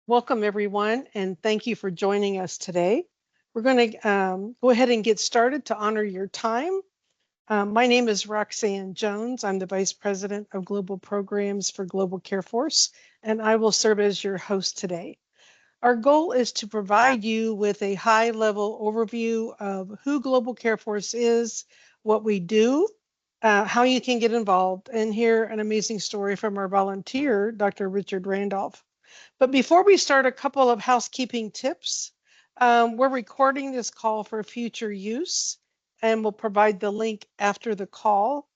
Welcome, everyone, and thank you for joining us today. We're going to go ahead and get started to honor your time. My name is Roxanne Jones. I'm the Vice President of Global Programs for Global Care Force, and I will serve as your host today. Our goal is to provide you with a high-level overview of who Global Care Force is, what we do, how you can get involved, and hear an amazing story from our volunteer, Dr. Richard Randolph. But before we start, a couple of housekeeping tips. We're recording this call for future use, and we'll provide the link after the call.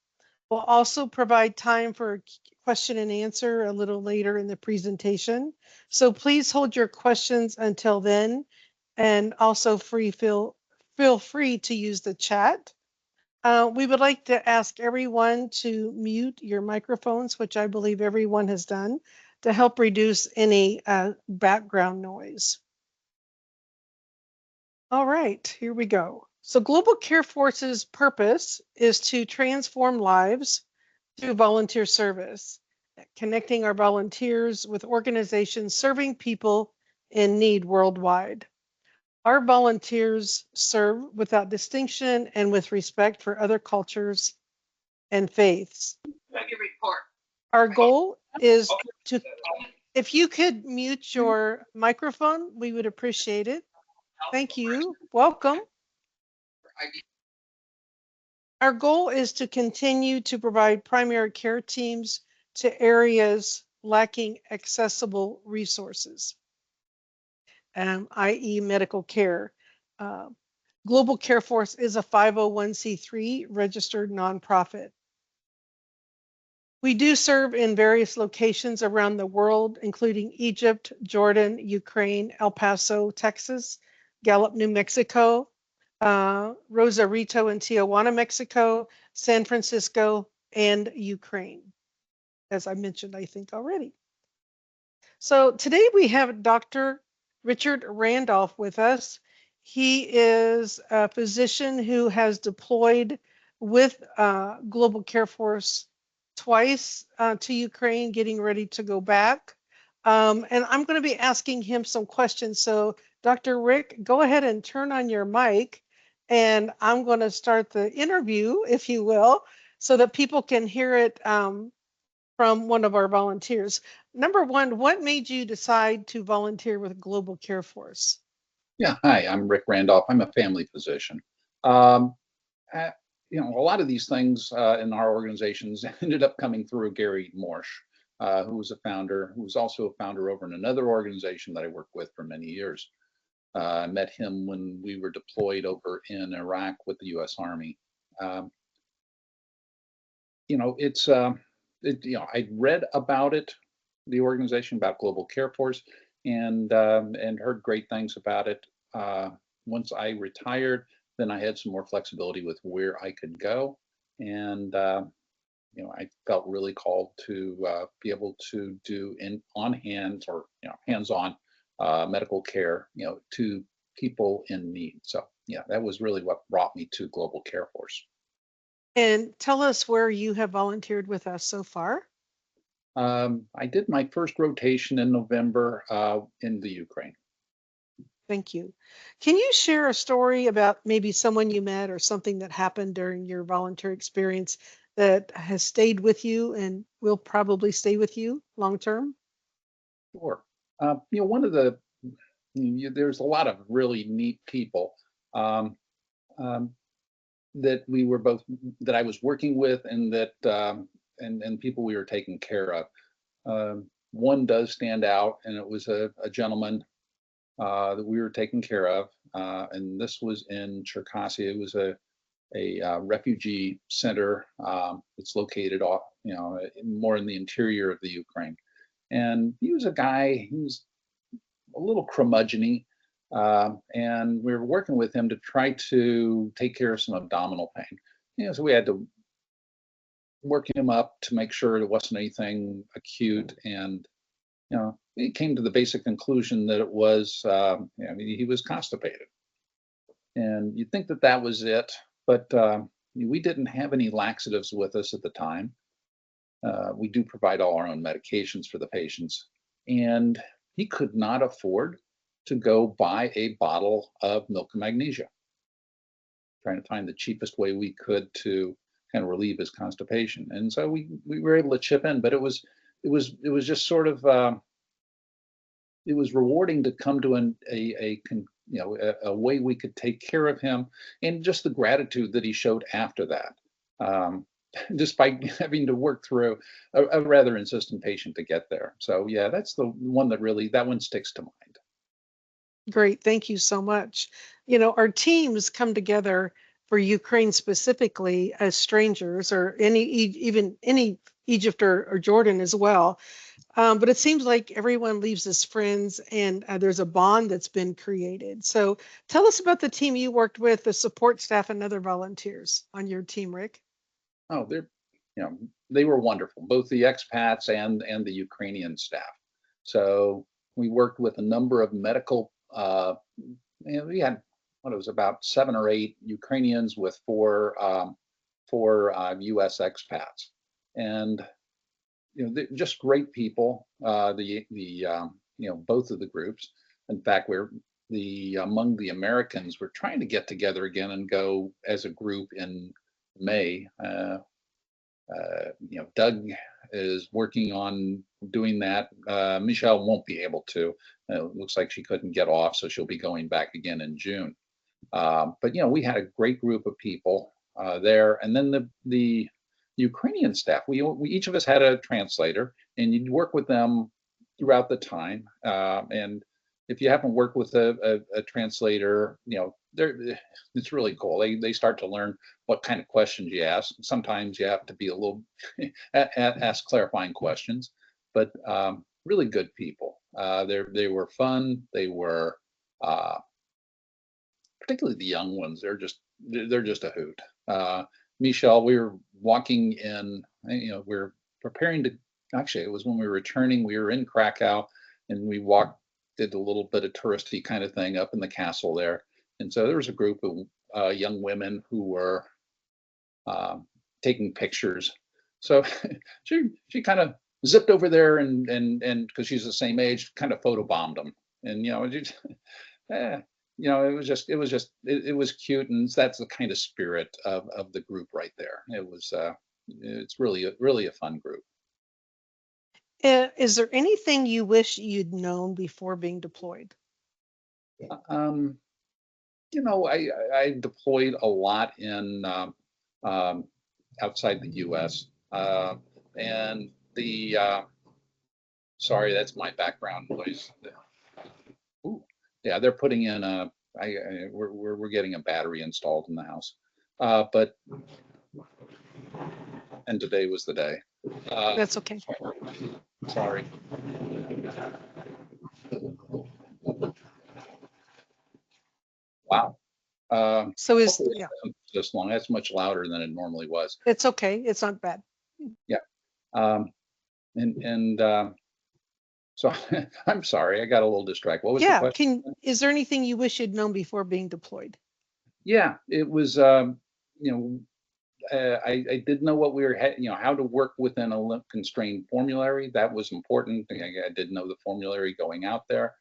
We'll also provide time for question and answer a little later in the presentation. So please hold your questions until then, and also feel free to use the chat. We would like to ask everyone to mute your microphones, which I believe everyone has done, to help reduce any background noise. All right, here we go. So Global Care Force's purpose is to transform lives through volunteer service, connecting our volunteers with organizations serving people in need worldwide. Our volunteers serve without distinction and with respect for other cultures and faiths. Our goal is to, if you could mute your microphone, we would appreciate it. Thank you. Welcome. Our goal is to continue to provide primary care teams to areas lacking accessible resources, i.e. medical care. Global Care Force is a 501c3 registered nonprofit. We do serve in various locations around the world, including Egypt, Jordan, Ukraine, El Paso, Texas, Gallup, New Mexico, Rosarito and Tijuana, Mexico, San Francisco, and Ukraine, as I mentioned, I think already. So today we have Dr. Richard Randolph with us. He is a physician who has deployed with Global Care Force twice to Ukraine, getting ready to go back. And I'm going to be asking him some questions. So Dr. Rick, go ahead and turn on your mic, and I'm going to start the interview, if you will, so that people can hear it from one of our volunteers. Number one, what made you decide to volunteer with Global Care Force? Yeah, hi, I'm Rick Randolph. I'm a family physician. Um, a lot of these things in our organizations ended up coming through Gary Morsch, who was a founder, who was also a founder over in another organization that I worked with for many years. I met him when we were deployed over in Iraq with the U.S. Army. I read about it, the organization, about Global Care Force, and heard great things about it. Once I retired, then I had some more flexibility with where I could go, and I felt really called to be able to do hands-on medical care, to people in need. So yeah, that was really what brought me to Global Care Force. And tell us where you have volunteered with us so far. I did my first rotation in November in the Ukraine. Thank you. Can you share a story about maybe someone you met or something that happened during your volunteer experience that has stayed with you and will probably stay with you long term? Sure. There's a lot of really neat people um, um, that I was working with, and and people we were taking care of. One does stand out, and it was a gentleman that we were taking care of, and this was in Cherkasy. It was a refugee center. It's located off, more in the interior of the Ukraine. And he was a guy. He was a little curmudgeon-y, and we were working with him to try to take care of some abdominal pain. So we had to work him up to make sure there wasn't anything acute, and he came to the basic conclusion that it was, he was constipated. And you'd think that that was it, but we didn't have any laxatives with us at the time. We do provide all our own medications for the patients. And he could not afford to go buy a bottle of milk and magnesia, trying to find the cheapest way we could to kind of relieve his constipation. And so we were able to chip in, but it was just sort of it was rewarding to come to a way we could take care of him, and just the gratitude that he showed after that. Um, Despite having to work through a rather insistent patient to get there. So yeah, that's the one that one sticks to mind. Great, thank you so much. Our teams come together for Ukraine specifically as strangers, or even any Egypt or Jordan as well. But it seems like everyone leaves as friends, and there's a bond that's been created. So tell us about the team you worked with, the support staff, and other volunteers on your team, Rick. Oh, they were wonderful, both the expats and the Ukrainian staff. So we worked with a number of medical. We had what it was about 7 or 8 Ukrainians with four U.S. expats, and they're just great people. Both of the groups. In fact, we're the among the Americans, we're trying to get together again and go as a group in May. Doug is working on doing that. Michelle won't be able to. It looks like she couldn't get off, so she'll be going back again in June. But we had a great group of people there, and then the Ukrainian staff. We each of us had a translator, and you'd work with them throughout the time. And if you haven't worked with a translator, it's really cool. They start to learn what kind of questions you ask. Sometimes you have to be a little ask clarifying questions, but really good people. They were fun. They were. Particularly the young ones, they're just a hoot. Michelle, we were walking in, we're preparing to, actually, it was when we were returning, we were in Krakow, and we did a little bit of touristy kind of thing up in the castle there. And so there was a group of young women who were taking pictures. So she kind of zipped over there and because she's the same age, kind of photobombed them. And eh, it was cute, and that's the kind of spirit of the group right there. It's really a fun group. Is there anything you wish you'd known before being deployed? Um, I deployed a lot in um, outside the U.S. And the sorry, that's my background noise. Ooh, yeah, they're putting in we're getting a battery installed in the house, but and today was the day. That's okay. Sorry. Wow. So Hopefully yeah, it doesn't this long. That's much louder than it normally was. it's okay. It's not bad. Yeah. Um, and so I'm sorry, I got a little distracted. What was the Yeah. question? Is there anything you wish you'd known before being deployed? Yeah, it was. You know, I did know what we were, how to work within a constrained formulary. That was important. I did know the formulary going out there.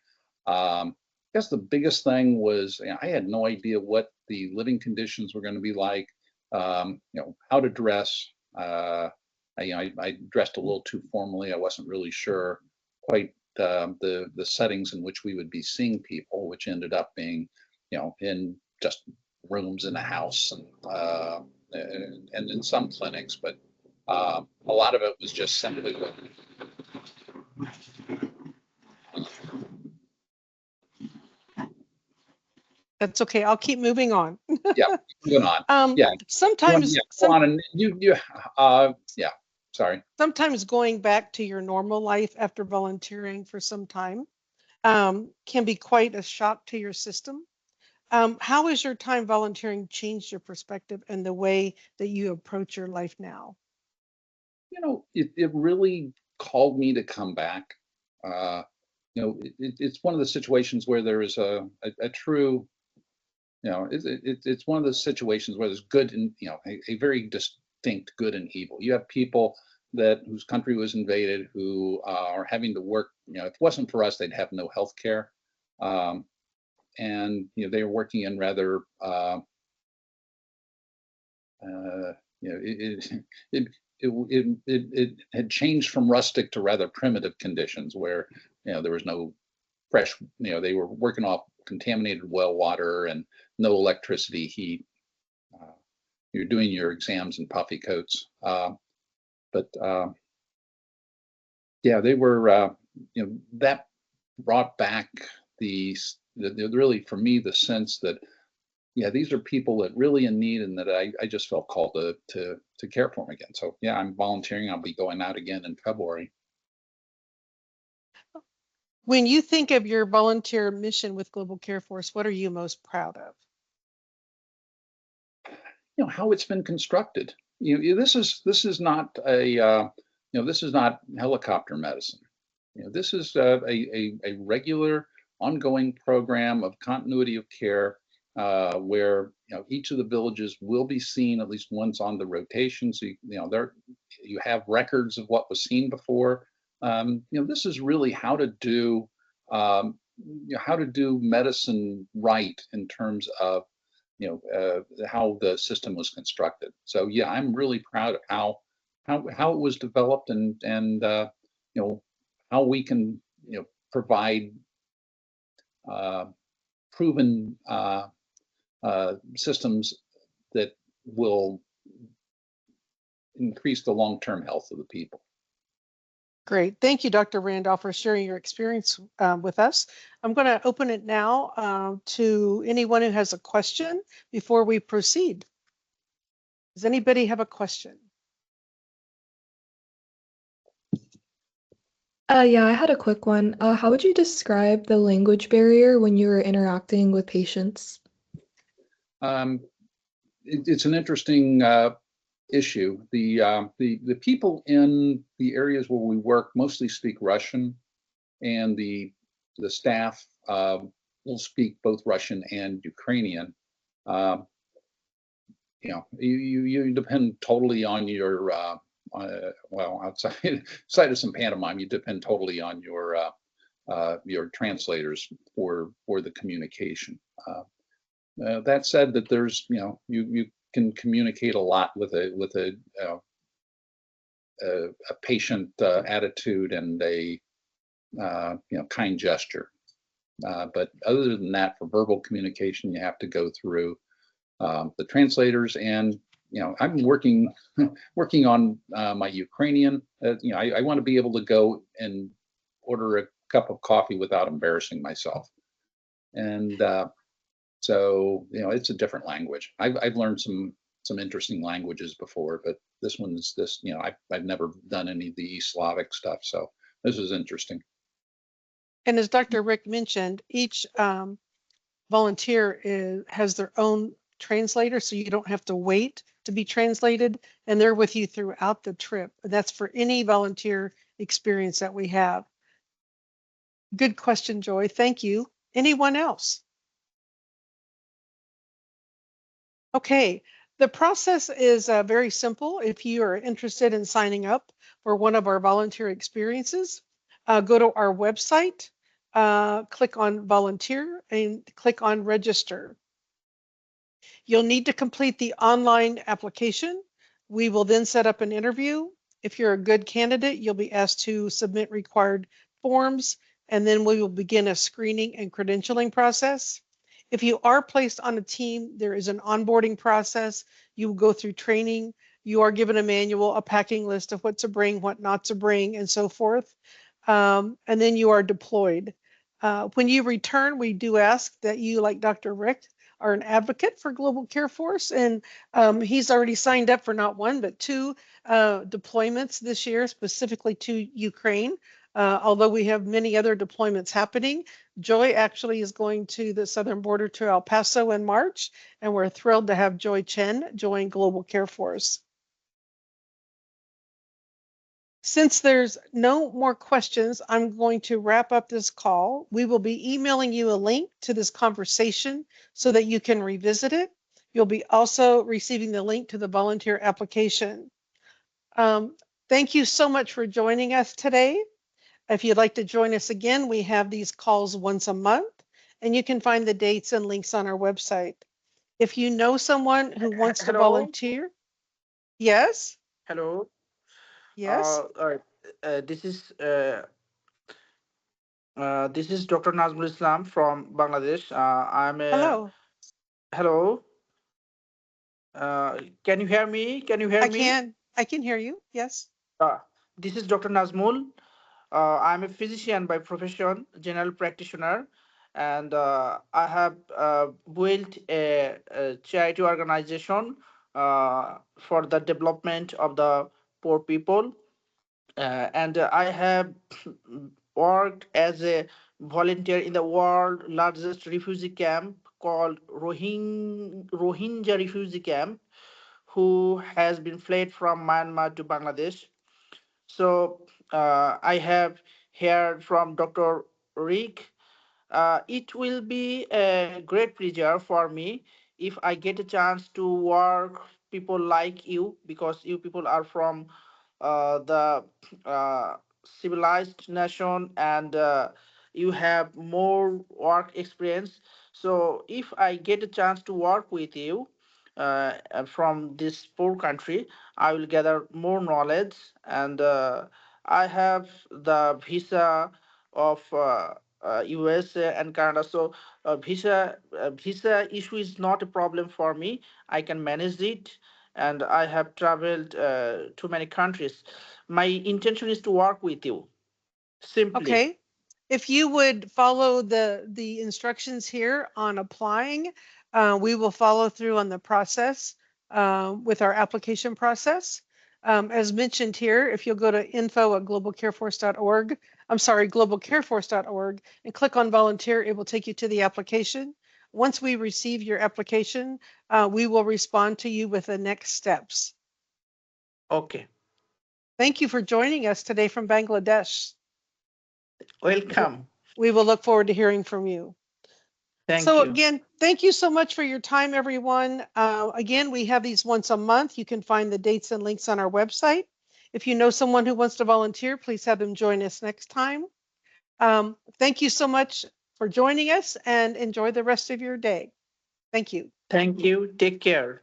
I guess the biggest thing was, I had no idea what the living conditions were going to be like. How to dress. I dressed a little too formally. I wasn't really sure quite the settings in which we would be seeing people, which ended up being, in just rooms in a house and in some clinics, but a lot of it was just simply That's okay. I'll keep moving on. yeah, going on. Yeah, Sometimes, yeah, go on and yeah, sorry. sometimes going back to your normal life after volunteering for some time can be quite a shock to your system. How has your time volunteering changed your perspective and the way that you approach your life now? It really called me to come back. It's one of the situations where there is a true, it's one of those situations where there's good and, a very distinct good and evil. You have people whose country was invaded, who are having to work. If it wasn't for us, they'd have no health care. And they were working in rather uh, it it, it had changed from rustic to rather primitive conditions where there was no fresh. They were working off contaminated well water and no electricity, heat. uh, you're doing your exams in puffy coats. But yeah, they were that brought back really, for me, the sense that yeah, these are people that really in need, and that I just felt called to care for them again. So yeah, I'm volunteering. I'll be going out again in February. When you think of your volunteer mission with Global Care Force, what are you most proud of? How it's been constructed. This is not this is not helicopter medicine. This is a regular, ongoing program of continuity of care, where each of the villages will be seen at least once on the rotation. So there you have records of what was seen before. This is really how to do medicine right in terms of how the system was constructed. So yeah, I'm really proud of how it was developed, and you know how we can provide uh, proven systems that will increase the long-term health of the people. Great. Thank you, Dr. Randolph, for sharing your experience with us. I'm going to open it now to anyone who has a question before we proceed. Does anybody have a question? Yeah, I had a quick one. How would you describe the language barrier when you were interacting with patients? Um, it's an interesting issue. The people in the areas where we work mostly speak Russian, and the staff will speak both Russian and Ukrainian. Um, you depend totally on your well, outside of some pantomime, you depend totally on your translators for the communication. That said, that there's you can communicate a lot with a patient attitude and a kind gesture. But other than that, for verbal communication, you have to go through the translators. And I'm working working on my Ukrainian. I want to be able to go and order a cup of coffee without embarrassing myself. And so it's a different language. I've learned some interesting languages before, but this one's this. I've never done any of the East Slavic stuff, so this is interesting. And as Dr. Rick mentioned, each volunteer has their own translator, so you don't have to wait to be translated, and they're with you throughout the trip. That's for any volunteer experience that we have. Good question, Joy. Thank you. Anyone else? Okay, the process is very simple. If you are interested in signing up for one of our volunteer experiences, go to our website, click on volunteer, and click on register. You'll need to complete the online application. We will then set up an interview. If you're a good candidate, you'll be asked to submit required forms, and then we will begin a screening and credentialing process. If you are placed on a team, there is an onboarding process. You will go through training. You are given a manual, a packing list of what to bring, what not to bring, and so forth. And then you are deployed. When you return, we do ask that you, like Dr. Rick, are an advocate for Global Care Force, and he's already signed up for not one but two deployments this year, specifically to Ukraine. Although we have many other deployments happening, Joy actually is going to the southern border to El Paso in March, and we're thrilled to have Joy Chen join Global Care Force. Since there's no more questions, I'm going to wrap up this call. We will be emailing you a link to this conversation so that you can revisit it. You'll be also receiving the link to the volunteer application. Thank you so much for joining us today. If you'd like to join us again, we have these calls once a month, and you can find the dates and links on our website. If you know someone who wants to Hello, volunteer, yes, hello. yes, All right. Uh, this is uh, this is Dr. Nazmul Islam from Bangladesh. I'm a hello. hello. Can you hear me? Can you hear me? I can hear you. Yes. Uh, this is Dr. Nazmul. I'm a physician by profession, general practitioner, and I have built a charity organization for the development of the poor people. And I have worked as a volunteer in the world largest refugee camp called Rohingya refugee camp, who has been fled from Myanmar to Bangladesh. So I have heard from Dr. Rick. It will be a great pleasure for me if I get a chance to work people like you, because you people are from the uh, civilized nation, and you have more work experience. So if I get a chance to work with you from this poor country, I will gather more knowledge, and I have the visa of USA and Canada. So visa issue is not a problem for me. I can manage it, and I have traveled to many countries. My intention is to work with you. Simply. Okay. If you would follow the instructions here on applying, we will follow through on the process with our application process. As mentioned here, if you'll go to info@globalcareforce.org, I'm sorry, globalcareforce.org, and click on volunteer, it will take you to the application. Once we receive your application, we will respond to you with the next steps. Okay. Thank you for joining us today from Bangladesh. Welcome. We will look forward to hearing from you. Thank So you. again, thank you so much for your time, everyone. Again, we have these once a month. You can find the dates and links on our website. If you know someone who wants to volunteer, please have them join us next time. Thank you so much for joining us, and enjoy the rest of your day. Thank you. Thank you. Take care.